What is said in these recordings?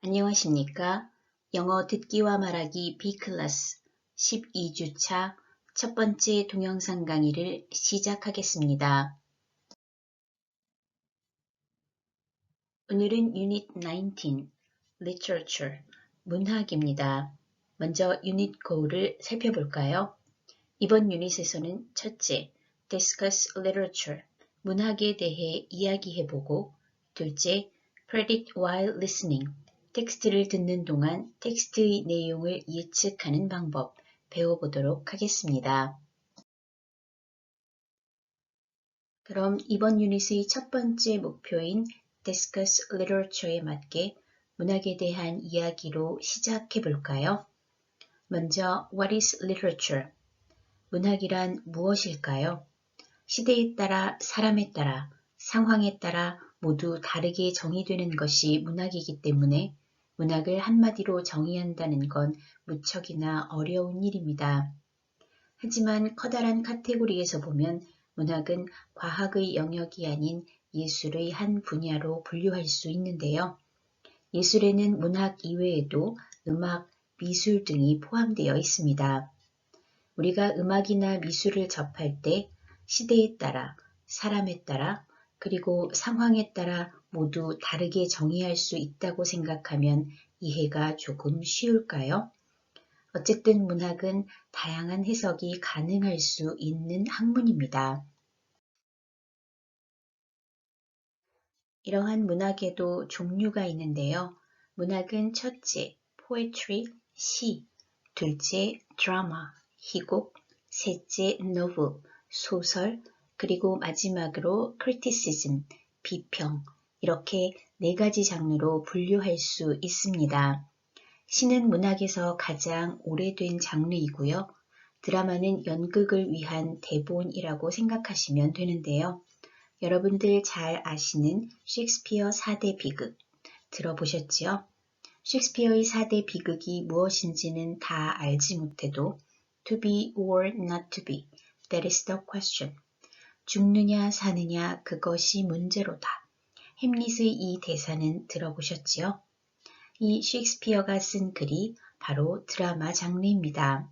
안녕하십니까? 영어 듣기와 말하기 B클래스 12주차 첫 번째 동영상 강의를 시작하겠습니다. 오늘은 유닛 19, Literature, 문학입니다. 먼저 유닛 goal을 살펴볼까요? 이번 유닛에서는 첫째, Discuss Literature, 문학에 대해 이야기해보고 둘째, Predict while listening, 텍스트를 듣는 동안 텍스트의 내용을 예측하는 방법 배워보도록 하겠습니다. 그럼 이번 유닛의 첫 번째 목표인 Discuss Literature에 맞게 문학에 대한 이야기로 시작해 볼까요? 먼저 What is literature? 문학이란 무엇일까요? 시대에 따라, 사람에 따라, 상황에 따라 모두 다르게 정의되는 것이 문학이기 때문에 문학을 한마디로 정의한다는 건 무척이나 어려운 일입니다. 하지만 커다란 카테고리에서 보면 문학은 과학의 영역이 아닌 예술의 한 분야로 분류할 수 있는데요. 예술에는 문학 이외에도 음악, 미술 등이 포함되어 있습니다. 우리가 음악이나 미술을 접할 때 시대에 따라, 사람에 따라, 그리고 상황에 따라 모두 다르게 정의할 수 있다고 생각하면 이해가 조금 쉬울까요? 어쨌든 문학은 다양한 해석이 가능할 수 있는 학문입니다. 이러한 문학에도 종류가 있는데요. 문학은 첫째, poetry, 시, 둘째, drama, 희곡, 셋째, novel, 소설, 그리고 마지막으로 criticism, 비평, 이렇게 네 가지 장르로 분류할 수 있습니다. 시는 문학에서 가장 오래된 장르이고요. 드라마는 연극을 위한 대본이라고 생각하시면 되는데요. 여러분들 잘 아시는 셰익스피어 4대 비극 들어보셨지요? 셰익스피어의 4대 비극이 무엇인지는 다 알지 못해도 to be or not to be, that is the question. 죽느냐 사느냐 그것이 문제로다. 햄릿의 이 대사는 들어보셨지요? 이 셰익스피어가 쓴 글이 바로 드라마 장르입니다.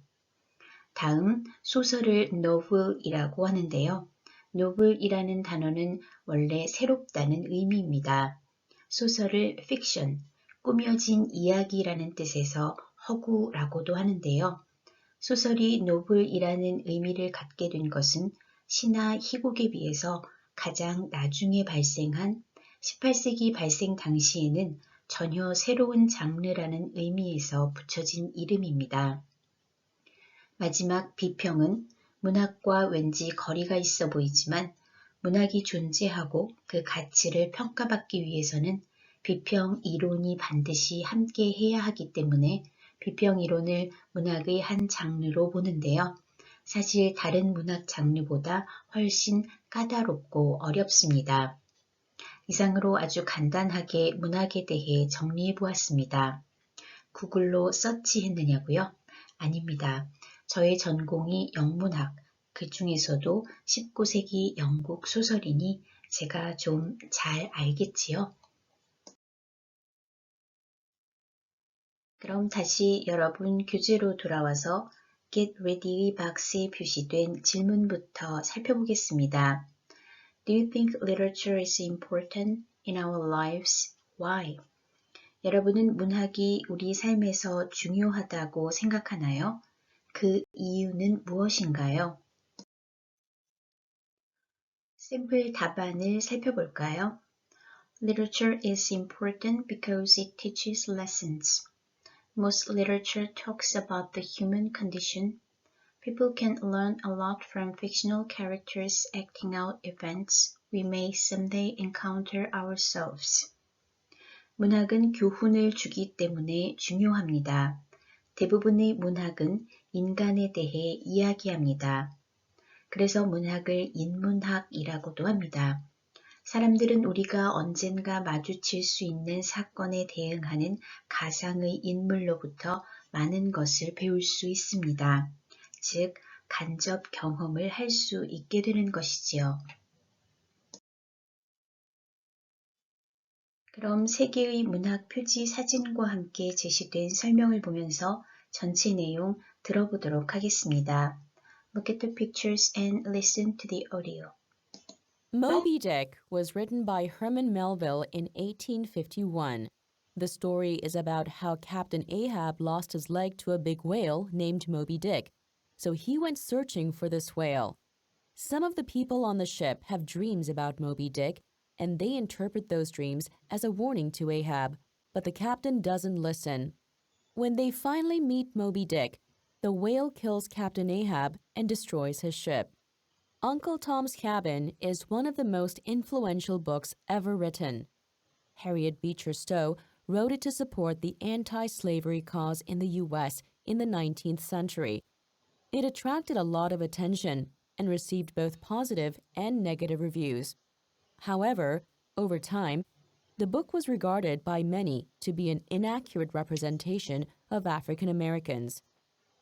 다음 소설을 novel이라고 하는데요. novel이라는 단어는 원래 새롭다는 의미입니다. 소설을 fiction, 꾸며진 이야기라는 뜻에서 허구라고도 하는데요. 소설이 novel이라는 의미를 갖게 된 것은 시나 희곡에 비해서 가장 나중에 발생한 18세기 발생 당시에는 전혀 새로운 장르라는 의미에서 붙여진 이름입니다. 마지막 비평은 문학과 왠지 거리가 있어 보이지만 문학이 존재하고 그 가치를 평가받기 위해서는 비평 이론이 반드시 함께 해야 하기 때문에 비평 이론을 문학의 한 장르로 보는데요. 사실 다른 문학 장르보다 훨씬 까다롭고 어렵습니다. 이상으로 아주 간단하게 문학에 대해 정리해 보았습니다. 구글로 서치했느냐고요? 아닙니다. 저의 전공이 영문학, 그 중에서도 19세기 영국 소설이니 제가 좀 잘 알겠지요? 그럼 다시 여러분 교재로 돌아와서 Get Ready의 박스에 표시된 질문부터 살펴보겠습니다. Do you think literature is important in our lives? Why? 여러분은 문학이 우리 삶에서 중요하다고 생각하나요? 그 이유는 무엇인가요? 샘플 답안을 살펴볼까요? Literature is important because it teaches lessons. Most literature talks about the human condition. People can learn a lot from fictional characters acting out events we may someday encounter ourselves. 문학은 교훈을 주기 때문에 중요합니다. 대부분의 문학은 인간에 대해 이야기합니다. 그래서 문학을 인문학이라고도 합니다. 사람들은 우리가 언젠가 마주칠 수 있는 사건에 대응하는 가상의 인물로부터 많은 것을 배울 수 있습니다. 즉, 간접 경험을 할 수 있게 되는 것이지요. 그럼 세 개의 문학 표지 사진과 함께 제시된 설명을 보면서 전체 내용 들어보도록 하겠습니다. Look at the pictures and listen to the audio. Moby Dick was written by Herman Melville in 1851. The story is about how Captain Ahab lost his leg to a big whale named Moby Dick, so he went searching for this whale. Some of the people on the ship have dreams about Moby Dick, and they interpret those dreams as a warning to Ahab, but the captain doesn't listen. When they finally meet Moby Dick, the whale kills Captain Ahab and destroys his ship. Uncle Tom's Cabin is one of the most influential books ever written. Harriet Beecher Stowe wrote it to support the anti-slavery cause in the U.S. in the 19th century. It attracted a lot of attention and received both positive and negative reviews. However, over time, the book was regarded by many to be an inaccurate representation of African Americans.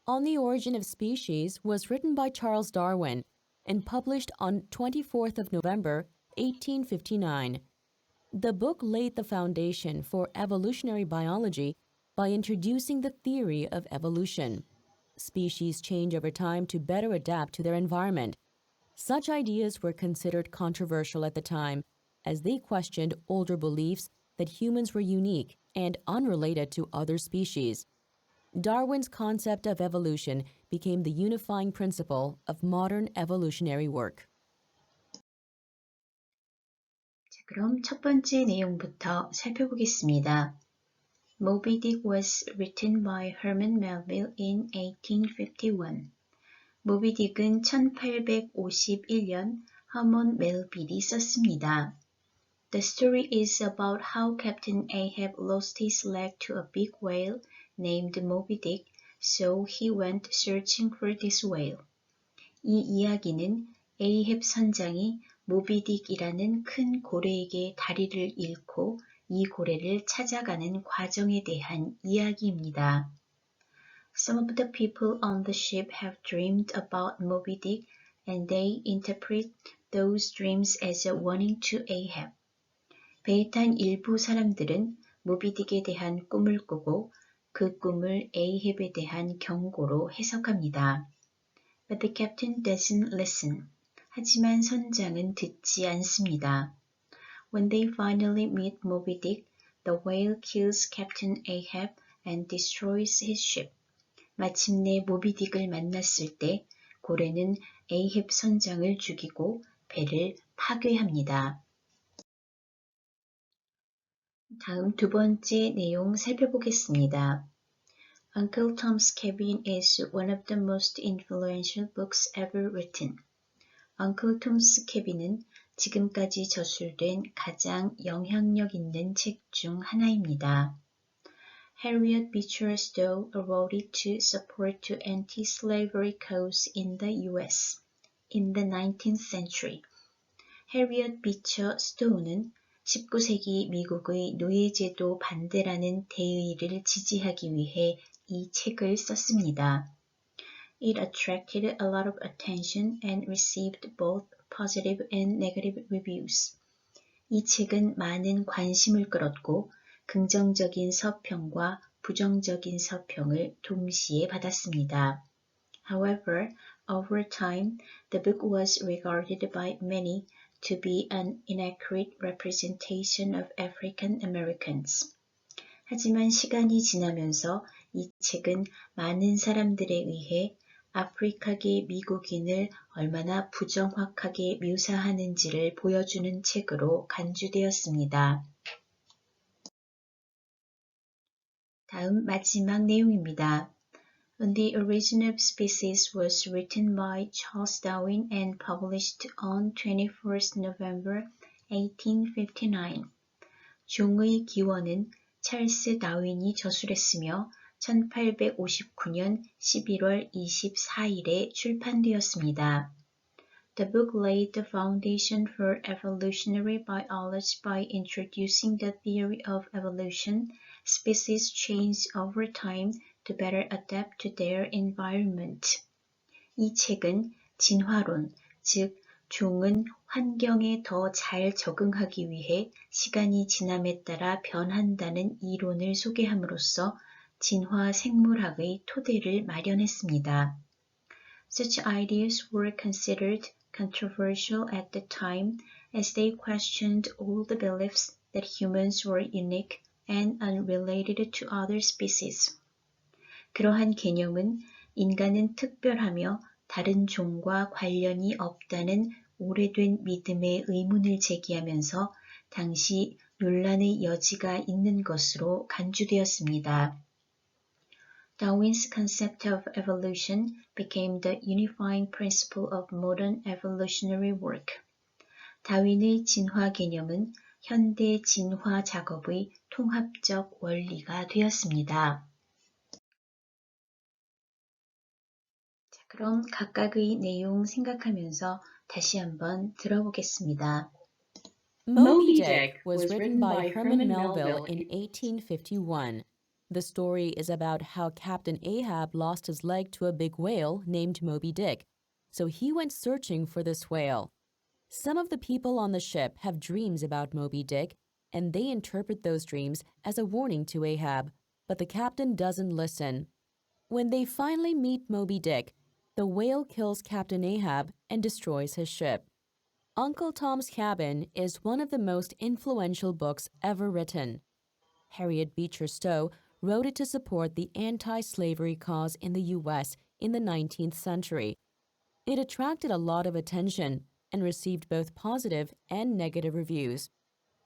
On the Origin of Species was written by Charles Darwin and published on 24th of November, 1859. The book laid the foundation for evolutionary biology by introducing the theory of evolution. Species change over time to better adapt to their environment. Such ideas were considered controversial at the time, as they questioned older beliefs that humans were unique and unrelated to other species. Darwin's concept of evolution became the unifying principle of modern evolutionary work. 자, 그럼 첫 번째 내용부터 살펴보겠습니다. Moby Dick was written by Herman Melville in 1851. 모비 딕은 1851년 허먼 멜빌이 썼습니다. The story is about how Captain Ahab lost his leg to a big whale named Moby Dick, so he went searching for this whale. 이 이야기는 에이헵 선장이 모비딕이라는 큰 고래에게 다리를 잃고 이 고래를 찾아가는 과정에 대한 이야기입니다. Some of the people on the ship have dreamed about Moby Dick, and they interpret those dreams as a warning to Ahab. 배에 탄 일부 사람들은 모비딕에 대한 꿈을 꾸고 그 꿈을 에이헵에 대한 경고로 해석합니다. But the captain doesn't listen. 하지만 선장은 듣지 않습니다. When they finally meet Moby Dick, the whale kills Captain Ahab and destroys his ship. 마침내 모비딕을 만났을 때 고래는 에이헵 선장을 죽이고 배를 파괴합니다. 다음 두 번째 내용 살펴보겠습니다. Uncle Tom's Cabin is one of the most influential books ever written. Uncle Tom's Cabin은 지금까지 저술된 가장 영향력 있는 책 중 하나입니다. Harriet Beecher Stowe wrote it to support the anti-slavery cause in the U.S. in the 19th century. Harriet Beecher Stowe는 19세기 미국의 노예제도 반대라는 대의를 지지하기 위해 이 책을 썼습니다. It attracted a lot of attention and received both positive and negative reviews. 이 책은 많은 관심을 끌었고 긍정적인 서평과 부정적인 서평을 동시에 받았습니다. However, over time, the book was regarded by many to be an inaccurate representation of African Americans. 하지만 시간이 지나면서 이 책은 많은 사람들에 의해 아프리카계 미국인을 얼마나 부정확하게 묘사하는지를 보여주는 책으로 간주되었습니다. 다음 마지막 내용입니다. On the Origin of Species was written by Charles Darwin and published on 21st November 1859. 종의 기원은 찰스 다윈이 저술했으며 1859년 11월 24일에 출판되었습니다. The book laid the foundation for evolutionary biology by introducing the theory of evolution. Species change over time to better adapt to their environment. 이 책은 진화론, 즉 종은 환경에 더 잘 적응하기 위해 시간이 지남에 따라 변한다는 이론을 소개함으로써 진화 생물학의 토대를 마련했습니다. Such ideas were considered controversial at the time as they questioned all the beliefs that humans were unique and unrelated to other species. 그러한 개념은 인간은 특별하며 다른 종과 관련이 없다는 오래된 믿음의 의문을 제기하면서 당시 논란의 여지가 있는 것으로 간주되었습니다. Darwin's concept of evolution became the unifying principle of modern evolutionary work. 다윈의 진화 개념은 현대 진화 작업의 통합적 원리가 되었습니다. 자, 그럼 각각의 내용 생각하면서 다시 한번 들어보겠습니다. Moby Dick was written by Herman Melville in 1851. The story is about how Captain Ahab lost his leg to a big whale named Moby Dick, so he went searching for this whale. Some of the people on the ship have dreams about Moby Dick, and they interpret those dreams as a warning to Ahab, but the captain doesn't listen. When they finally meet Moby Dick, the whale kills Captain Ahab and destroys his ship. Uncle Tom's Cabin is one of the most influential books ever written. Harriet Beecher Stowe wrote it to support the anti-slavery cause in the U.S. in the 19th century. It attracted a lot of attention and received both positive and negative reviews.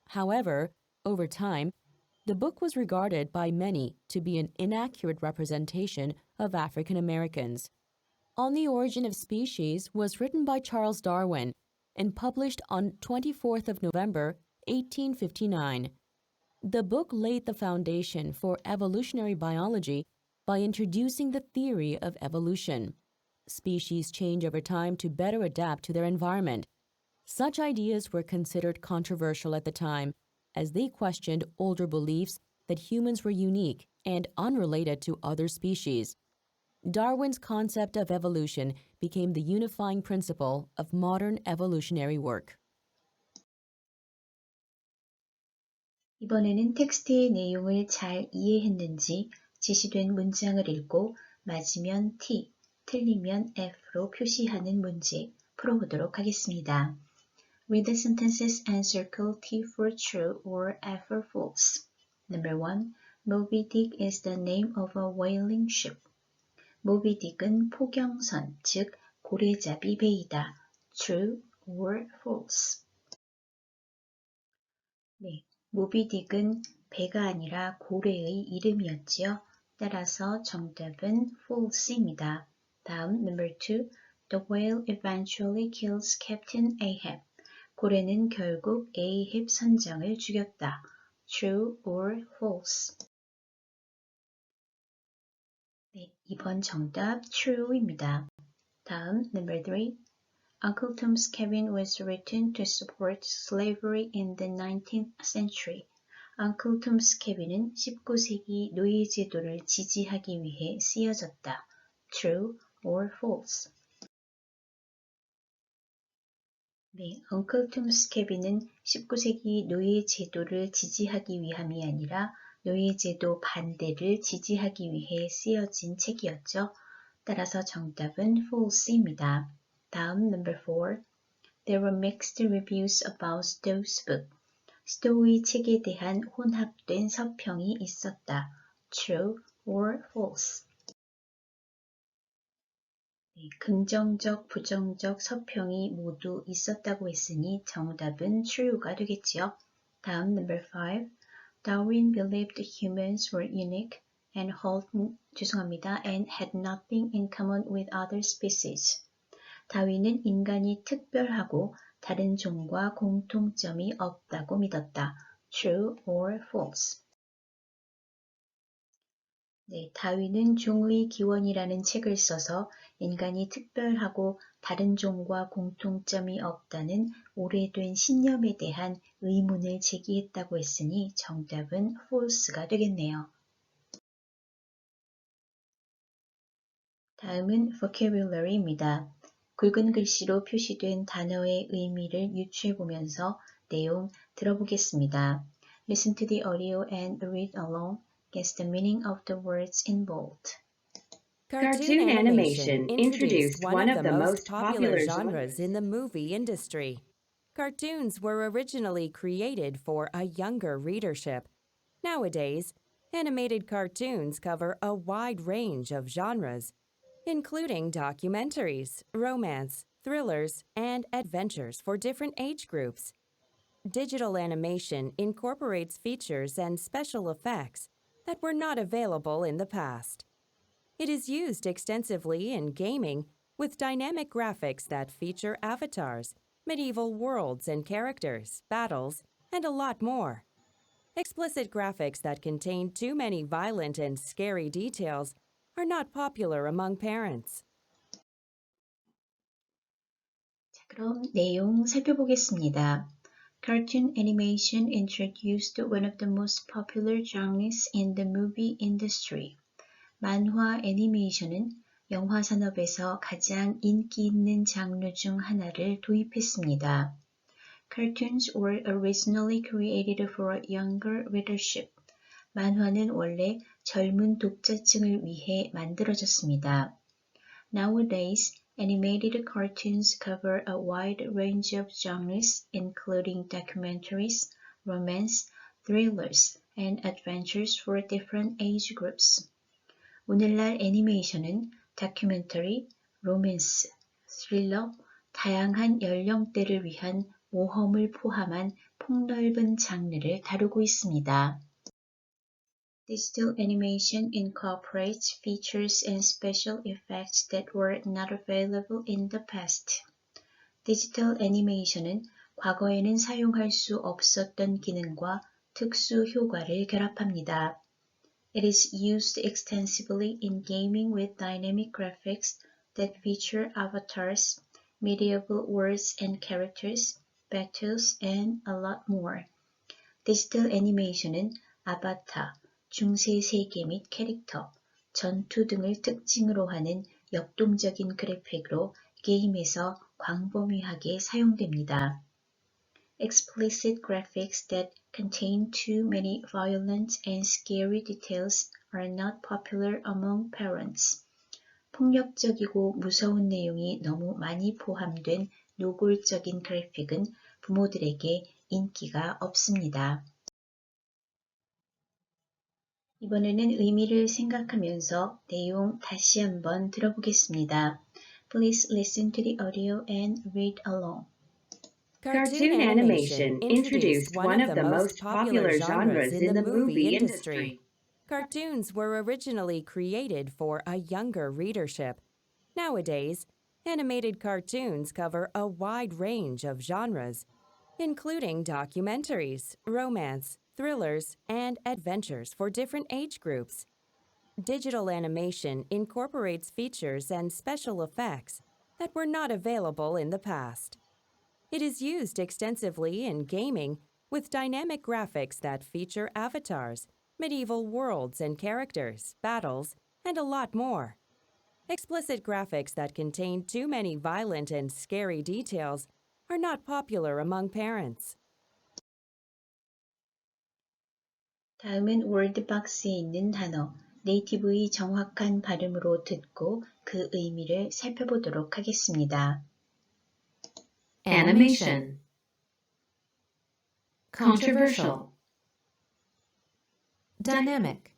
However, over time, the book was regarded by many to be an inaccurate representation of African Americans. On the Origin of Species was written by Charles Darwin and published on 24th of November, 1859. The book laid the foundation for evolutionary biology by introducing the theory of evolution. Species change over time to better adapt to their environment. Such ideas were considered controversial at the time, as they questioned older beliefs that humans were unique and unrelated to other species. Darwin's concept of evolution became the unifying principle of modern evolutionary work. 이번에는 텍스트의 내용을 잘 이해했는지 제시된 문장을 읽고 맞으면 T, 틀리면 F로 표시하는 문제 풀어보도록 하겠습니다. Read the sentences and circle T for true or F for false. Number 1. Moby Dick is the name of a whaling ship. 모비 딕은 포경선, 즉 고래잡이 배이다. True or false? 네, 모비 딕은 배가 아니라 고래의 이름이었지요. 따라서 정답은 false입니다. 다음 number 2. The whale eventually kills Captain Ahab. 고래는 결국 Ahab 선장을 죽였다. True or false? 네, 이번 정답 true입니다. 다음 number 3. Uncle Tom's Cabin was written to support slavery in the 19th century. Uncle Tom's Cabin은 19세기 노예제도를 지지하기 위해 쓰여졌다. True or false? 네, Uncle Tom's Cabin은 19세기 노예제도를 지지하기 위함이 아니라 노예제도 반대를 지지하기 위해 쓰여진 책이었죠. 따라서 정답은 false입니다. 다음 number 4. There were mixed reviews about Stowe's book. 스토우의 책에 대한 혼합된 서평이 있었다. True or false? 네, 긍정적, 부정적 서평이 모두 있었다고 했으니 정답은 true가 되겠지요. 다음 number 5. Darwin believed humans were unique and had nothing in common with other species. 다윈은 인간이 특별하고 다른 종과 공통점이 없다고 믿었다. True or false? 네, 다윈은 종의 기원이라는 책을 써서 인간이 특별하고 다른 종과 공통점이 없다는 오래된 신념에 대한 의문을 제기했다고 했으니 정답은 false가 되겠네요. 다음은 vocabulary입니다. 굵은 글씨로 표시된 단어의 의미를 유추해보면서 내용 들어보겠습니다. Listen to the audio and read along. Guess the meaning of the words in bold. Cartoon animation introduced one of the most popular genres in the movie industry. Cartoons were originally created for a younger readership. Nowadays, animated cartoons cover a wide range of genres, including documentaries, romance, thrillers, and adventures for different age groups. Digital animation incorporates features and special effects that were not available in the past. It is used extensively in gaming with dynamic graphics that feature avatars, medieval worlds and characters, battles, and a lot more. Explicit graphics that contain too many violent and scary details are not popular among parents. 자, 그럼 내용 살펴보겠습니다. Cartoon animation introduced one of the most popular genres in the movie industry. 만화 애니메이션은 영화 산업에서 가장 인기 있는 장르 중 하나를 도입했습니다. Cartoons were originally created for a younger readership. 만화는 원래 젊은 독자층을 위해 만들어졌습니다. Nowadays, animated cartoons cover a wide range of genres, including documentaries, romance, thrillers, and adventures for different age groups. 오늘날 애니메이션은 다큐멘터리, 로맨스, 스릴러, 다양한 연령대를 위한 모험을 포함한 폭넓은 장르를 다루고 있습니다. Digital animation incorporates features and special effects that were not available in the past. 디지털 애니메이션은 과거에는 사용할 수 없었던 기능과 특수 효과를 결합합니다. It is used extensively in gaming with dynamic graphics that feature avatars, medieval worlds and characters, battles, and a lot more. 디지털 애니메이션은 아바타, 중세 세계 및 캐릭터, 전투 등을 특징으로 하는 역동적인 그래픽으로 게임에서 광범위하게 사용됩니다. Explicit graphics that contain too many violent and scary details are not popular among parents. 폭력적이고 무서운 내용이 너무 많이 포함된 노골적인 그래픽은 부모들에게 인기가 없습니다. 이번에는 의미를 생각하면서 내용 다시 한번 들어보겠습니다. Please listen to the audio and read along. Cartoon animation introduced one of the most popular genres in the movie industry. Cartoons were originally created for a younger readership. Nowadays, animated cartoons cover a wide range of genres, including documentaries, romance, thrillers, and adventures for different age groups. Digital animation incorporates features and special effects that were not available in the past. It is used extensively in gaming with dynamic graphics that feature avatars, medieval worlds and characters, battles, and a lot more. Explicit graphics that contain too many violent and scary details are not popular among parents. 다음은 월드박스에 있는 단어, 네이티브의 정확한 발음으로 듣고 그 의미를 살펴보도록 하겠습니다. Animation. Controversial. Dynamic.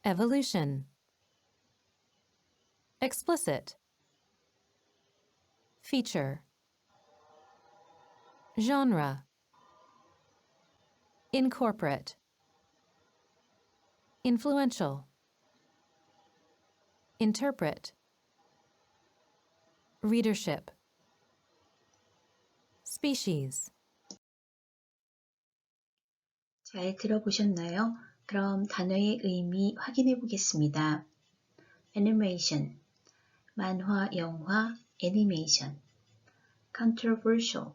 Evolution. Explicit. Feature. Genre. Incorporate. Influential. Interpret. Readership. Species. 잘 들어보셨나요? 그럼 단어의 의미 확인해 보겠습니다. Animation, 만화, 영화, 애니메이션. Controversial,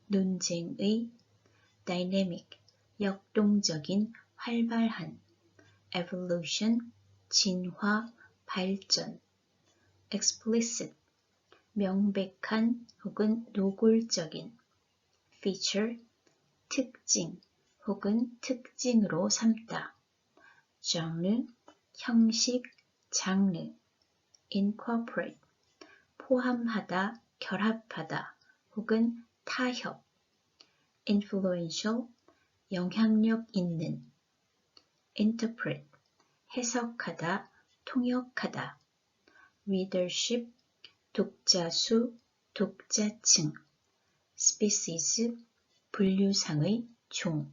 논쟁의. Dynamic, 역동적인, 활발한. Evolution, 진화, 발전. Explicit, 명백한 혹은 노골적인. feature, 특징 혹은 특징으로 삼다. genre, 형식, 장르. incorporate, 포함하다, 결합하다 혹은 타협. influential, 영향력 있는. interpret, 해석하다, 통역하다. readership, 독자수, 독자층. species, 분류상의 종.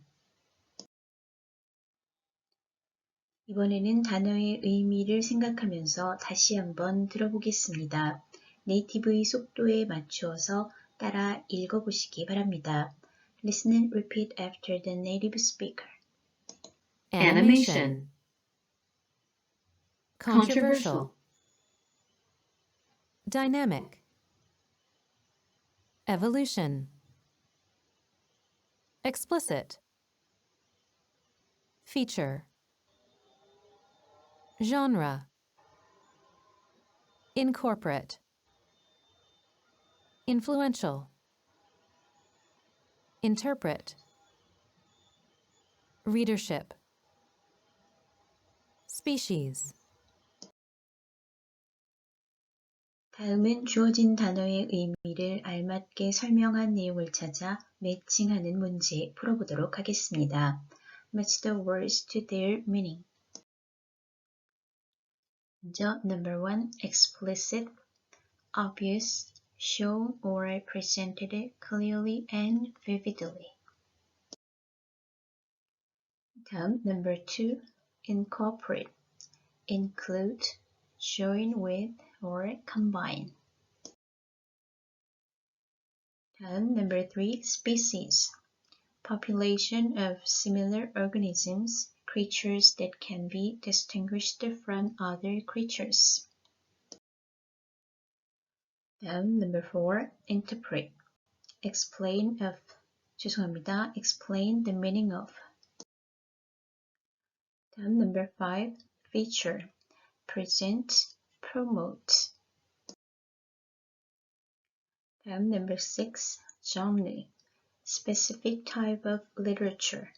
이번에는 단어의 의미를 생각하면서 다시 한번 들어보겠습니다. 네이티브의 속도에 맞추어서 따라 읽어보시기 바랍니다. Listen and repeat after the native speaker. Animation. Controversial. Dynamic. Evolution. Explicit. Feature. Genre. Incorporate. Influential. Interpret. Readership. Species. 다음은 주어진 단어의 의미를 알맞게 설명한 내용을 찾아 매칭하는 문제 풀어보도록 하겠습니다. Match the words to their meaning. 먼저 number 1, explicit, obvious, shown or presented clearly and vividly. 다음 number 2, incorporate, include, join with or combine. 다음 number 3, species, population of similar organisms, creatures that can be distinguished from other creatures. 다음 number 4, interpret, explain the meaning of. 다음 number 5, feature, present, promote. 다음 number 6, genre, specific type of literature.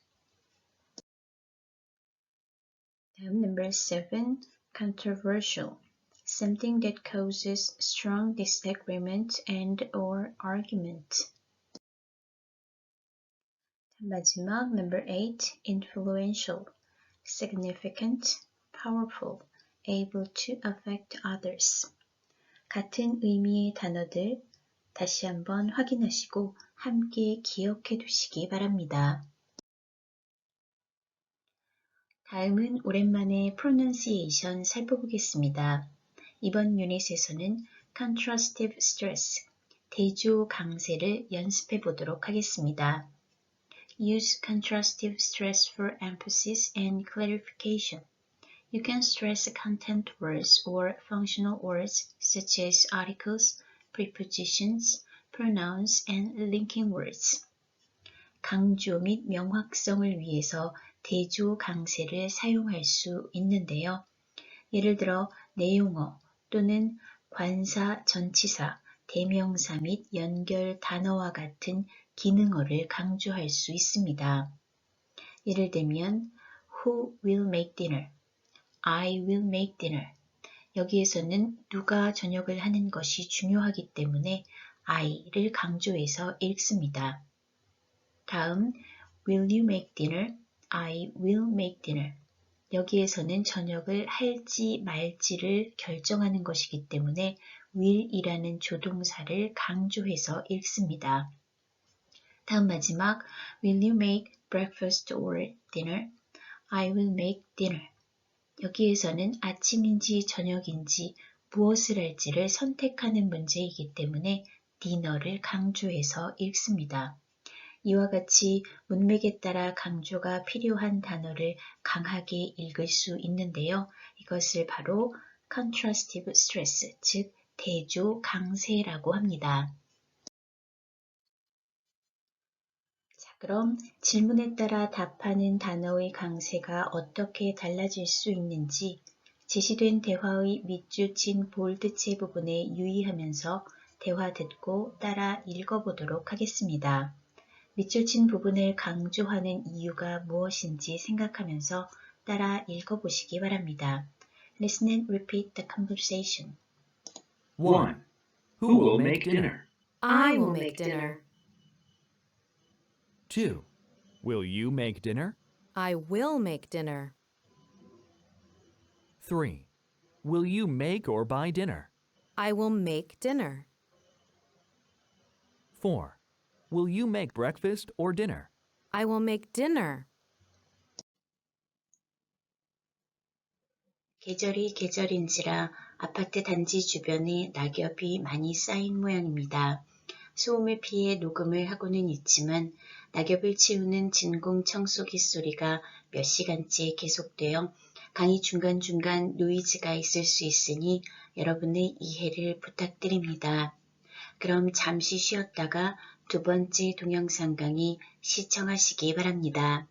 다음 number 7, controversial, something that causes strong disagreement and or argument. 마지막 number 8, influential, significant, powerful, able to affect others. 같은 의미의 단어들 다시 한번 확인하시고 함께 기억해 두시기 바랍니다. 다음은 오랜만에 pronunciation 살펴보겠습니다. 이번 유닛에서는 contrastive stress, 대조 강세를 연습해 보도록 하겠습니다. Use contrastive stress for emphasis and clarification. You can stress content words or functional words such as articles, prepositions, pronouns, and linking words. 강조 및 명확성을 위해서 대조 강세를 사용할 수 있는데요. 예를 들어 내용어 또는 관사, 전치사, 대명사 및 연결 단어와 같은 기능어를 강조할 수 있습니다. 예를 들면 Who will make dinner? I will make dinner. 여기에서는 누가 저녁을 하는 것이 중요하기 때문에 I를 강조해서 읽습니다. 다음 Will you make dinner? I will make dinner. 여기에서는 저녁을 할지 말지를 결정하는 것이기 때문에 will이라는 조동사를 강조해서 읽습니다. 다음 마지막 Will you make breakfast or dinner? I will make dinner. 여기에서는 아침인지 저녁인지 무엇을 할지를 선택하는 문제이기 때문에 dinner를 강조해서 읽습니다. 이와 같이 문맥에 따라 강조가 필요한 단어를 강하게 읽을 수 있는데요. 이것을 바로 contrastive stress, 즉 대조 강세라고 합니다. 자, 그럼 질문에 따라 답하는 단어의 강세가 어떻게 달라질 수 있는지 제시된 대화의 밑줄 친 볼드체 부분에 유의하면서 대화 듣고 따라 읽어보도록 하겠습니다. 밑줄 친 부분을 강조하는 이유가 무엇인지 생각하면서 따라 읽어보시기 바랍니다. Listen and repeat the conversation. 1. Who will make dinner? I will make dinner. 2. Will you make dinner? I will make dinner. 3. Will you make or buy dinner? I will make dinner. 4. Will you make breakfast or dinner? I will make dinner. 계절이 계절인지라 아파트 단지 주변에 낙엽이 많이 쌓인 모양입니다. 소음을 피해 녹음을 하고는 있지만 낙엽을 치우는 진공 청소기 소리가 몇 시간째 계속되어 강의 중간중간 노이즈가 있을 수 있으니 여러분의 이해를 부탁드립니다. 그럼 잠시 쉬었다가 두 번째 동영상 강의 시청하시기 바랍니다.